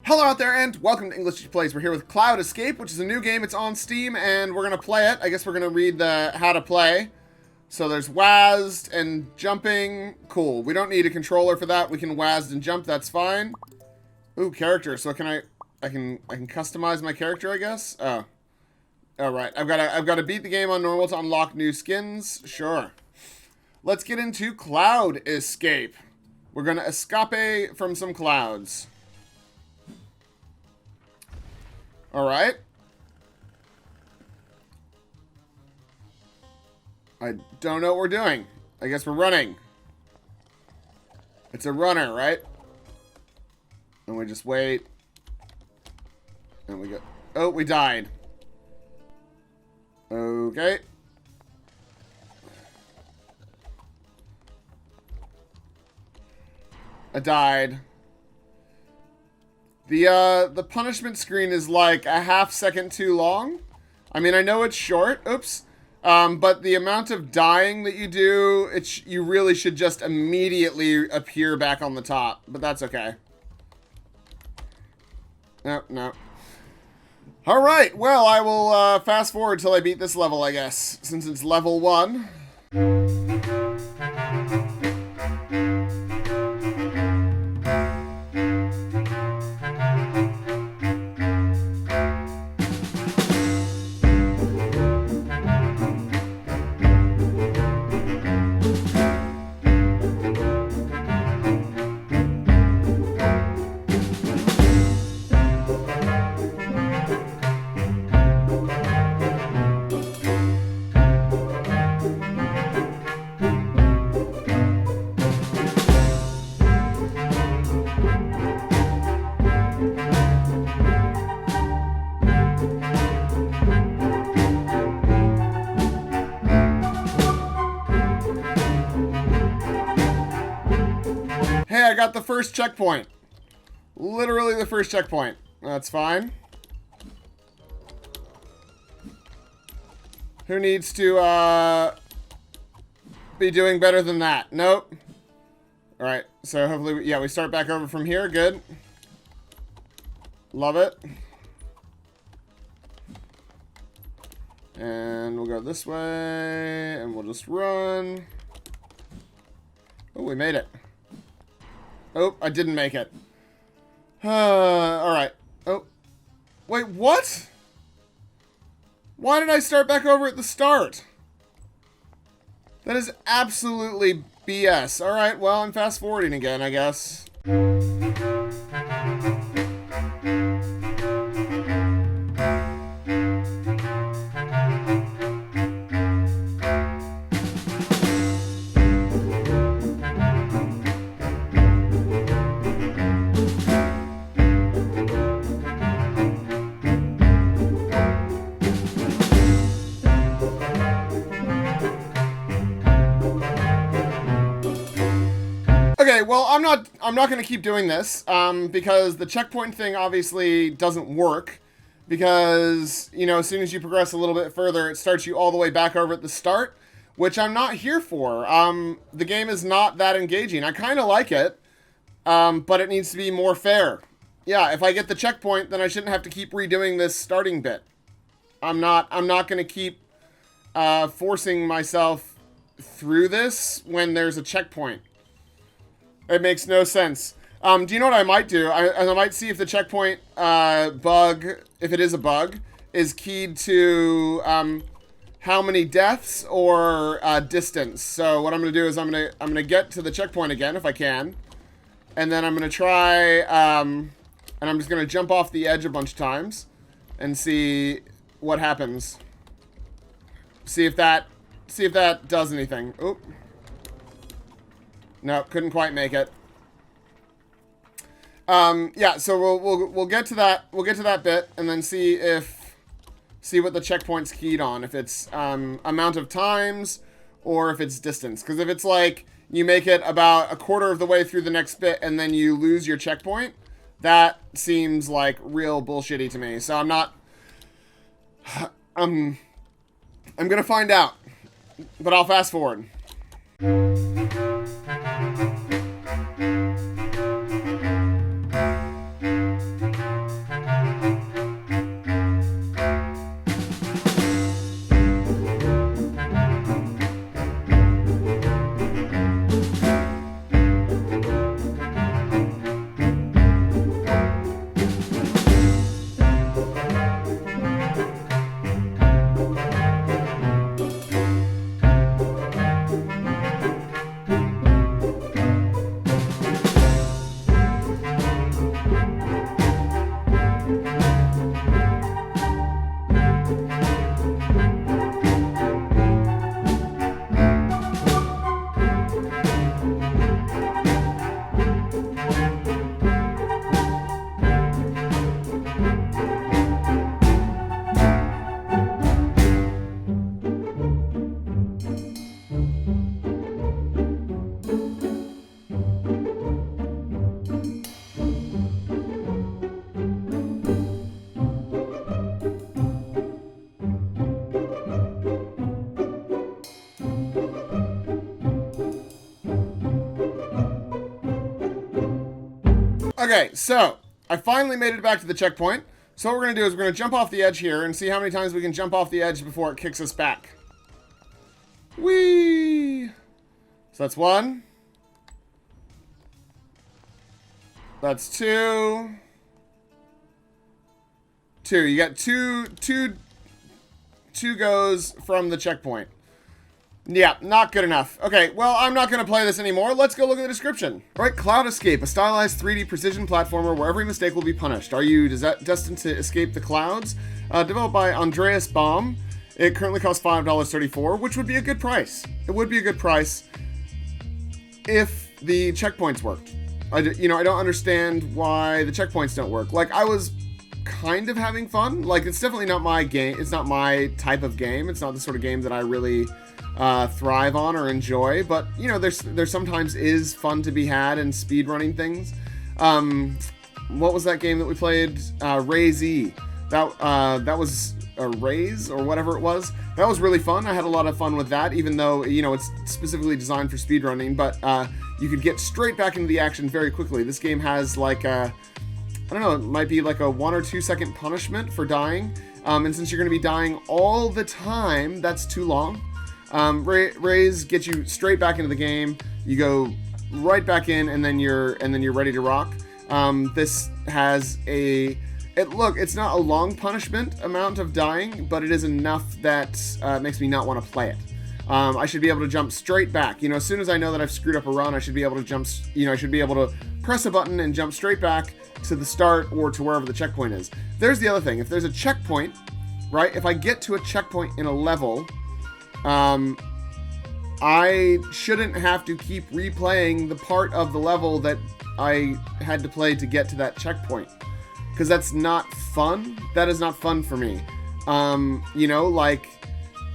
Hello out there, and welcome to English Teacher Plays. We're here with Cloud Escape, which is a new game. It's on Steam, and we're gonna play it. I guess we're gonna read the how to play. So there's WASD and jumping. Cool. We don't need a controller for that. We can WASD and jump. That's fine. Ooh, character. So can I can customize my character, I guess. Oh, all right. I've got to beat the game on normal to unlock new skins. Sure. Let's get into Cloud Escape. We're gonna escape from some clouds. Alright. I don't know what we're doing. I guess we're running. It's a runner, right? And we just wait. And we go... Oh, we died. Okay. I died. The punishment screen is like a half second too long. I mean, I know it's short. Oops. But the amount of dying that you do, you really should just immediately appear back on the top. But that's okay. No. All right. Well, I will fast forward till I beat this level, I guess, since it's level 1. Hey, I got the first checkpoint. Literally the first checkpoint. That's fine. Who needs to be doing better than that? Nope. Alright, so hopefully, yeah, we start back over from here. Good. Love it. And we'll go this way, and we'll just run. Oh, we made it. Oh, I didn't make it. Alright. Oh. Wait, what? Why did I start back over at the start? That is absolutely BS. Alright, well, I'm fast forwarding again, I guess. Okay, well, I'm not going to keep doing this, because the checkpoint thing obviously doesn't work, because, you know, as soon as you progress a little bit further, it starts you all the way back over at the start, which I'm not here for. The game is not that engaging. I kind of like it, but it needs to be more fair. Yeah, if I get the checkpoint, then I shouldn't have to keep redoing this starting bit. I'm not going to keep forcing myself through this when there's a checkpoint. It makes no sense. Do you know what I might do? I might see if the checkpoint bug, if it is a bug, is keyed to how many deaths or distance. So what I'm going to do is I'm going to get to the checkpoint again if I can, and then I'm going to try, and I'm just going to jump off the edge a bunch of times and see what happens. See if that does anything. Oop. No, couldn't quite make it. Yeah, so we'll get to that. We'll get to that bit and then see what the checkpoint's keyed on. If it's amount of times or if it's distance. Because if it's like you make it about a quarter of the way through the next bit and then you lose your checkpoint, that seems like real bullshitty to me. So I'm not. I'm gonna find out, but I'll fast forward. Okay, so I finally made it back to the checkpoint. So what we're going to do is we're going to jump off the edge here and see how many times we can jump off the edge before it kicks us back. Whee! So that's 1. That's 2. 2. You got two goes from the checkpoint. Yeah, not good enough. Okay, well, I'm not going to play this anymore. Let's go look at the description. All right, Cloud Escape, a stylized 3D precision platformer where every mistake will be punished. Are you destined to escape the clouds? Developed by Andreas Baum. It currently costs $5.34, which would be a good price. It would be a good price if the checkpoints worked. I don't understand why the checkpoints don't work. Like, I was kind of having fun. Like, it's definitely not my game. It's not my type of game. It's not the sort of game that I really thrive on or enjoy, but there sometimes is fun to be had in speedrunning things. What was that game that we played? Ray-Z. That was a Raze or whatever it was. That was really fun. I had a lot of fun with that, even though it's specifically designed for speedrunning, but you could get straight back into the action very quickly. This game has like I don't know, it might be like a 1 or 2 second punishment for dying, and since you're going to be dying all the time, that's too long. Raze gets you straight back into the game. You go right back in, and then you're ready to rock. This has it's not a long punishment amount of dying, but it is enough that makes me not want to play it. I should be able to jump straight back. As soon as I know that I've screwed up a run, I should be able to jump. I should be able to press a button and jump straight back to the start or to wherever the checkpoint is. There's the other thing. If there's a checkpoint, right? If I get to a checkpoint in a level, I shouldn't have to keep replaying the part of the level that I had to play to get to that checkpoint, because that's not fun. That is not fun for me. Like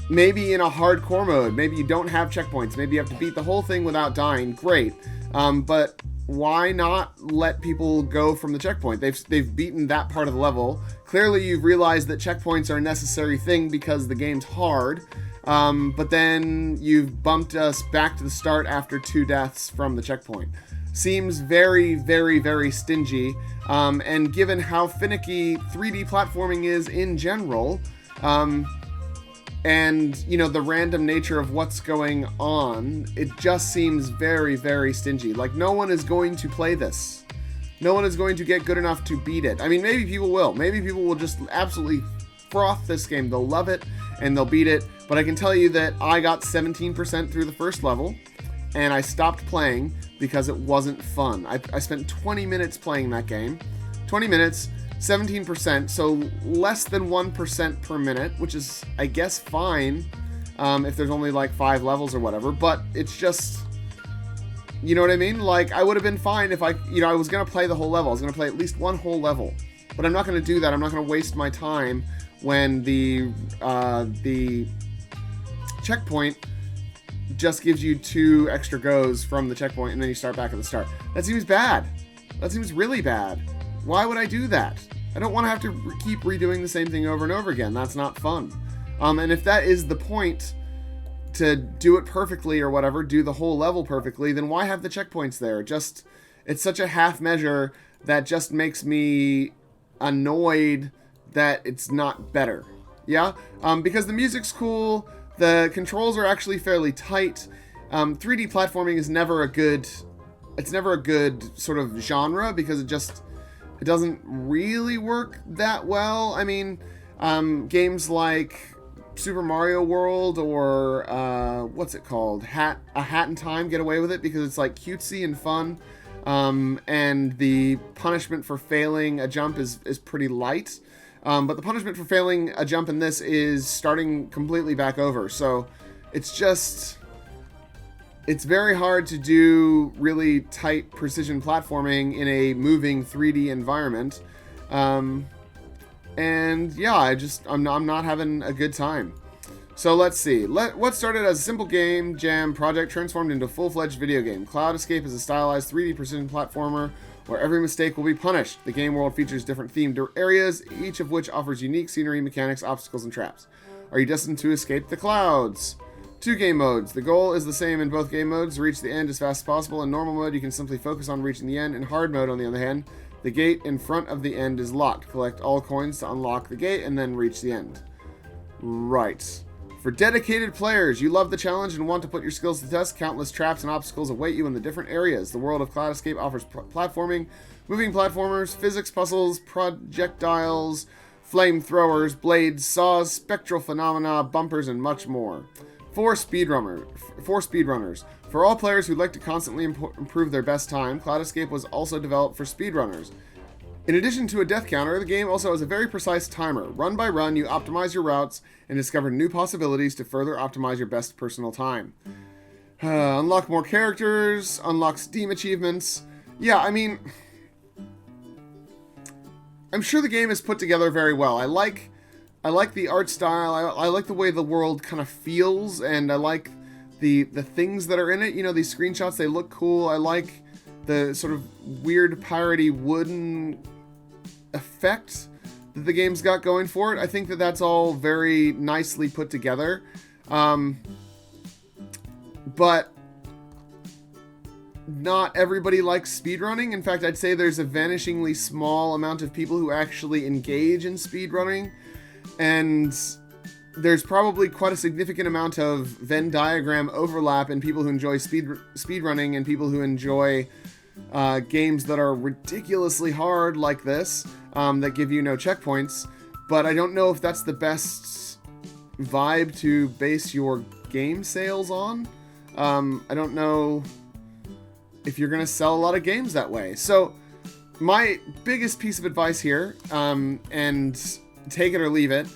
maybe in a hardcore mode, maybe you don't have checkpoints, maybe you have to beat the whole thing without dying. Great, but why not let people go from the checkpoint? They've beaten that part of the level. Clearly, you've realized that checkpoints are a necessary thing because the game's hard. But then you've bumped us back to the start after 2 deaths from the checkpoint. Seems very, very, very stingy. And given how finicky 3D platforming is in general, and the random nature of what's going on, it just seems very, very stingy. Like, no one is going to play this. No one is going to get good enough to beat it. I mean, maybe people will. Maybe people will just absolutely froth this game. They'll love it and they'll beat it. But I can tell you that I got 17% through the first level, and I stopped playing because it wasn't fun. I spent 20 minutes playing that game. 20 minutes, 17%, so less than 1% per minute, which is, I guess, fine if there's only like 5 levels or whatever, but it's just, you know what I mean? Like, I would have been fine if I was going to play the whole level. I was going to play at least one whole level, but I'm not going to do that. I'm not going to waste my time when the checkpoint just gives you 2 extra goes from the checkpoint and then you start back at the start. That seems bad. That seems really bad. Why would I do that? I don't want to have to keep redoing the same thing over and over again. That's not fun. And if that is the point, to do it perfectly or whatever, do the whole level perfectly, then why have the checkpoints there? It's such a half measure that just makes me annoyed that it's not better. Yeah? Because the music's cool, the controls are actually fairly tight. 3D platforming is never a good sort of genre because it doesn't really work that well. I mean, games like Super Mario World or what's it called? A Hat in Time get away with it because it's like cutesy and fun. And the punishment for failing a jump is pretty light. But the punishment for failing a jump in this is starting completely back over. So it's very hard to do really tight precision platforming in a moving 3D environment. And yeah, I'm not having a good time. So let's see. What started as a simple game jam project transformed into a full-fledged video game. Cloud Escape is a stylized 3D precision platformer where every mistake will be punished. The game world features different themed areas, each of which offers unique scenery, mechanics, obstacles, and traps. Are you destined to escape the clouds? 2 game modes. The goal is the same in both game modes. Reach the end as fast as possible. In normal mode, you can simply focus on reaching the end. In hard mode, on the other hand, The gate in front of the end is locked. Collect all coins to unlock the gate and then reach the end. Right. For dedicated players, you love the challenge and want to put your skills to the test, countless traps and obstacles await you in the different areas. The world of Cloud Escape offers platforming, moving platformers, physics puzzles, projectiles, flamethrowers, blades, saws, spectral phenomena, bumpers, and much more. For speedrunners. For all players who'd like to constantly improve their best time, Cloud Escape was also developed for speedrunners. In addition to a death counter, the game also has a very precise timer. Run by run, you optimize your routes and discover new possibilities to further optimize your best personal time. Unlock more characters, unlock Steam achievements. Yeah, I mean, I'm sure the game is put together very well. I like the art style. I like the way the world kind of feels, and I like the things that are in it. You know, these screenshots, they look cool. I like the sort of weird piratey wooden effect that the game's got going for it. I think that that's all very nicely put together. But not everybody likes speedrunning. In fact, I'd say there's a vanishingly small amount of people who actually engage in speedrunning. And there's probably quite a significant amount of Venn diagram overlap in people who enjoy speedrunning and people who enjoy games that are ridiculously hard like this, that give you no checkpoints. But I don't know if that's the best vibe to base your game sales on. I don't know if you're going to sell a lot of games that way. So my biggest piece of advice here, and take it or leave it,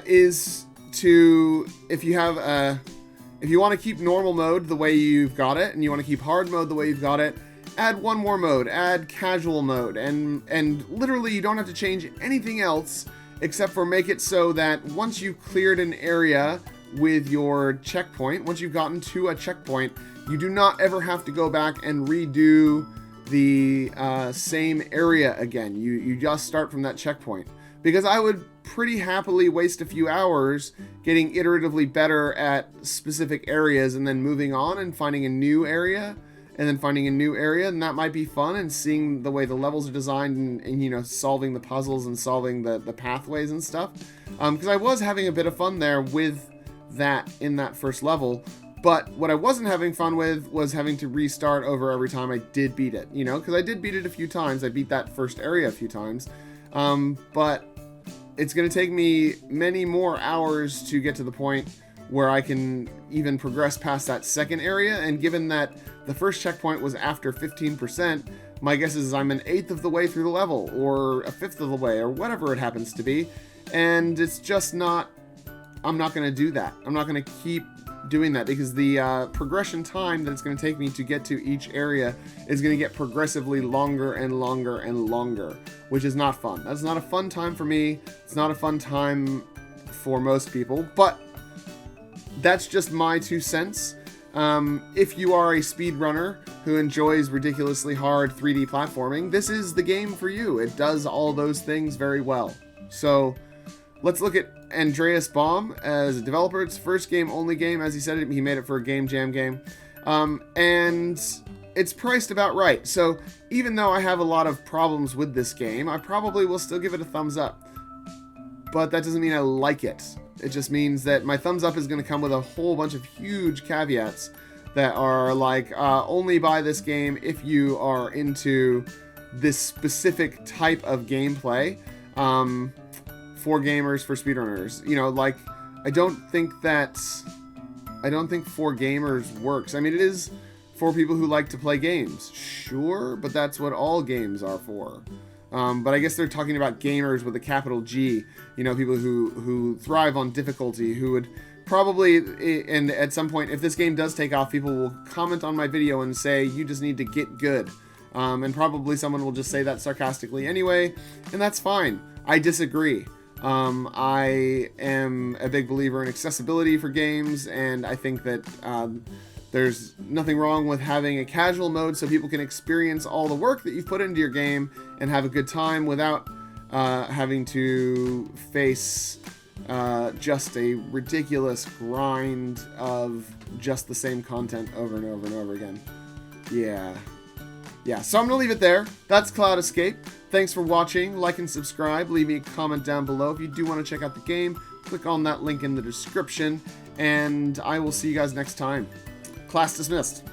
is to, if you want to keep normal mode the way you've got it, and you want to keep hard mode the way you've got it, add one more mode, add casual mode, and literally you don't have to change anything else except for make it so that once you've cleared an area with your checkpoint, once you've gotten to a checkpoint, you do not ever have to go back and redo the same area again. You just start from that checkpoint. Because I would pretty happily waste a few hours getting iteratively better at specific areas and then moving on and finding a new area and then finding a new area, and that might be fun, and seeing the way the levels are designed and you know, solving the puzzles and solving the pathways and stuff. Because I was having a bit of fun there with that in that first level, but what I wasn't having fun with was having to restart over every time I did beat it, you know, because I did beat it a few times. I beat that first area a few times, but it's going to take me many more hours to get to the point where I can even progress past that second area, and given that the first checkpoint was after 15%, my guess is I'm an eighth of the way through the level, or a fifth of the way, or whatever it happens to be, and it's just not, I'm not going to do that. I'm not going to keep doing that, because the progression time that it's going to take me to get to each area is going to get progressively longer and longer and longer, which is not fun. That's not a fun time for me. It's not a fun time for most people, but that's just my 2 cents. If you are a speedrunner who enjoys ridiculously hard 3D platforming, this is the game for you. It does all those things very well. So let's look at Andreas Baum as a developer. It's first game, only game. As he said, he made it for a Game Jam game. And it's priced about right. So even though I have a lot of problems with this game, I probably will still give it a thumbs up. But that doesn't mean I like it. It just means that my thumbs up is going to come with a whole bunch of huge caveats that are like, only buy this game if you are into this specific type of gameplay. For gamers, for speedrunners. You know, like, I don't think for gamers works. I mean, it is for people who like to play games, sure, but that's what all games are for. But I guess they're talking about gamers with a capital G, you know, people who thrive on difficulty, who would probably, and at some point, if this game does take off, people will comment on my video and say, you just need to get good. And probably someone will just say that sarcastically anyway, and that's fine. I disagree. I am a big believer in accessibility for games, and I think that there's nothing wrong with having a casual mode so people can experience all the work that you've put into your game and have a good time without having to face just a ridiculous grind of just the same content over and over and over again. Yeah. Yeah, so I'm going to leave it there. That's Cloud Escape. Thanks for watching. Like and subscribe. Leave me a comment down below. If you do want to check out the game, click on that link in the description. And I will see you guys next time. Class dismissed.